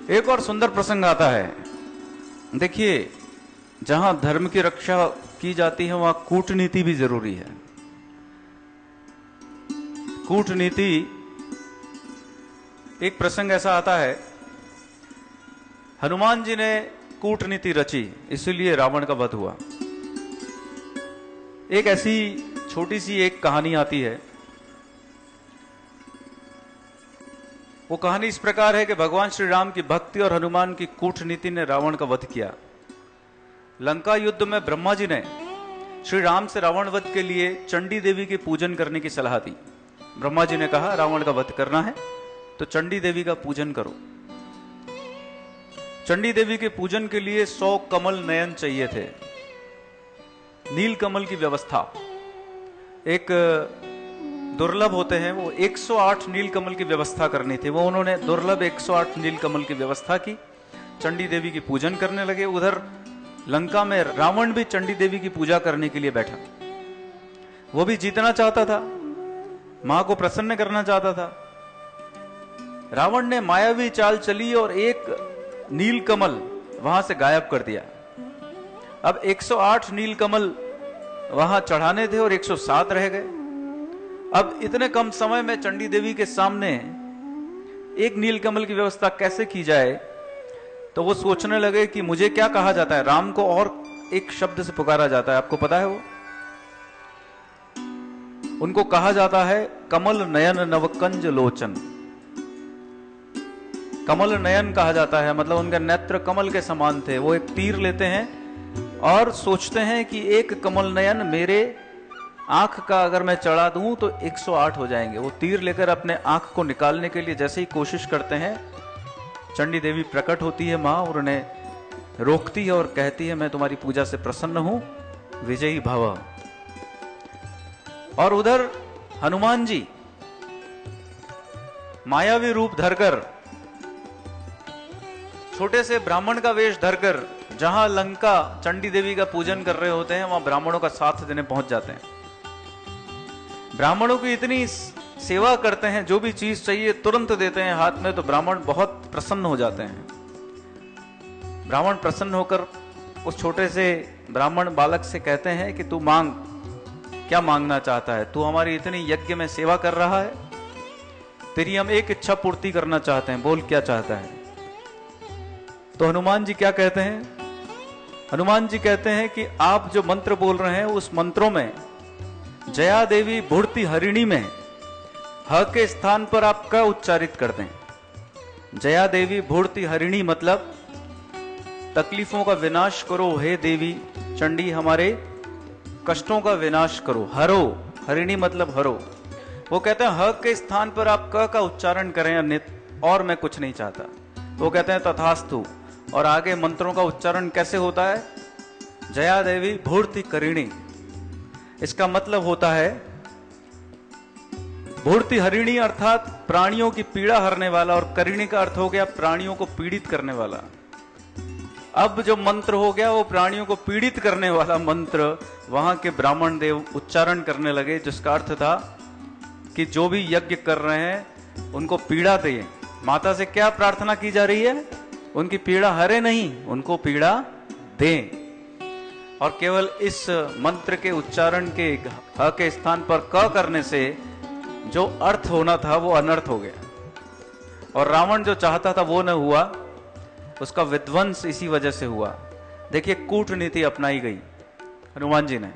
एक और सुंदर प्रसंग आता है। देखिए, जहां धर्म की रक्षा की जाती है वहां कूटनीति भी जरूरी है। कूटनीति, एक प्रसंग ऐसा आता है, हनुमान जी ने कूटनीति रची, इसीलिए रावण का वध हुआ। एक ऐसी छोटी सी एक कहानी आती है। वो कहानी इस प्रकार है कि भगवान श्री राम की भक्ति और हनुमान की कूटनीति ने रावण का वध किया। लंका युद्ध में ब्रह्मा जी ने श्री राम से रावण वध के लिए चंडी देवी के पूजन करने की सलाह दी। ब्रह्मा जी ने कहा रावण का वध करना है तो चंडी देवी का पूजन करो। चंडी देवी के पूजन के लिए 100 कमल नयन चाहिए थे। नील कमल की व्यवस्था एक दुर्लभ होते हैं, वो 108 नील कमल की व्यवस्था करनी थी। वो उन्होंने दुर्लभ 108 नील कमल की व्यवस्था की। चंडी देवी की पूजन करने लगे। उधर लंका में रावण भी चंडी देवी की पूजा करने के लिए बैठा। वो भी जीतना चाहता था, मां को प्रसन्न करना चाहता था। रावण ने मायावी चाल चली और एक नील कमल वहां से गायब कर दिया। अब 108 नील कमल वहां चढ़ाने थे और 107 रह गए। अब इतने कम समय में चंडी देवी के सामने एक नील कमल की व्यवस्था कैसे की जाए, तो वो सोचने लगे कि मुझे क्या कहा जाता है। राम को और एक शब्द से पुकारा जाता है, आपको पता है वो? उनको कहा जाता है कमल नयन नवकंज लोचन। कमल नयन कहा जाता है, मतलब उनके नेत्र कमल के समान थे। वो एक तीर लेते हैं और सोचते हैं कि एक कमल नयन मेरे आंख का अगर मैं चढ़ा दूं तो 108 हो जाएंगे। वो तीर लेकर अपने आंख को निकालने के लिए जैसे ही कोशिश करते हैं, चंडी देवी प्रकट होती है मां, और उन्हें रोकती है और कहती है मैं तुम्हारी पूजा से प्रसन्न हूं, विजयी भव। और उधर हनुमान जी मायावी रूप धरकर, छोटे से ब्राह्मण का वेश धरकर, जहां लंका चंडी देवी का पूजन कर रहे होते हैं वहां ब्राह्मणों का साथ देने पहुंच जाते हैं। ब्राह्मणों की इतनी सेवा करते हैं, जो भी चीज चाहिए तुरंत देते हैं हाथ में, तो ब्राह्मण बहुत प्रसन्न हो जाते हैं। ब्राह्मण प्रसन्न होकर उस छोटे से ब्राह्मण बालक से कहते हैं कि तू मांग, क्या मांगना चाहता है? तू हमारी इतनी यज्ञ में सेवा कर रहा है, तेरी हम एक इच्छा पूर्ति करना चाहते हैं, बोल क्या चाहता है? तो हनुमान जी क्या कहते हैं? हनुमान जी कहते हैं कि आप जो मंत्र बोल रहे हैं उस मंत्रों में जया देवी भूर्ति हरिणी में ह के स्थान पर आप क उच्चारित कर दें। जया देवी भूर्ति हरिणी मतलब तकलीफों का विनाश करो हे देवी चंडी, हमारे कष्टों का विनाश करो। हरो, हरिणी मतलब हरो। वो कहते हैं ह के स्थान पर आप क का उच्चारण करें अन्यथा, और मैं कुछ नहीं चाहता। वो कहते हैं तथास्तु। और आगे मंत्रों का उच्चारण कैसे होता है? जया देवी भूर्ति करिणी, इसका मतलब होता है भूर्ति हरिणी अर्थात प्राणियों की पीड़ा हरने वाला, और करिणी का अर्थ हो गया प्राणियों को पीड़ित करने वाला। अब जो मंत्र हो गया वो प्राणियों को पीड़ित करने वाला मंत्र वहां के ब्राह्मण देव उच्चारण करने लगे, जिसका अर्थ था कि जो भी यज्ञ कर रहे हैं उनको पीड़ा दे। माता से क्या प्रार्थना की जा रही है? उनकी पीड़ा हरे नहीं, उनको पीड़ा दें। और केवल इस मंत्र के उच्चारण के ह के स्थान पर क करने से जो अर्थ होना था वो अनर्थ हो गया, और रावण जो चाहता था वो न हुआ, उसका विध्वंस इसी वजह से हुआ। देखिए, कूटनीति अपनाई गई हनुमान जी ने।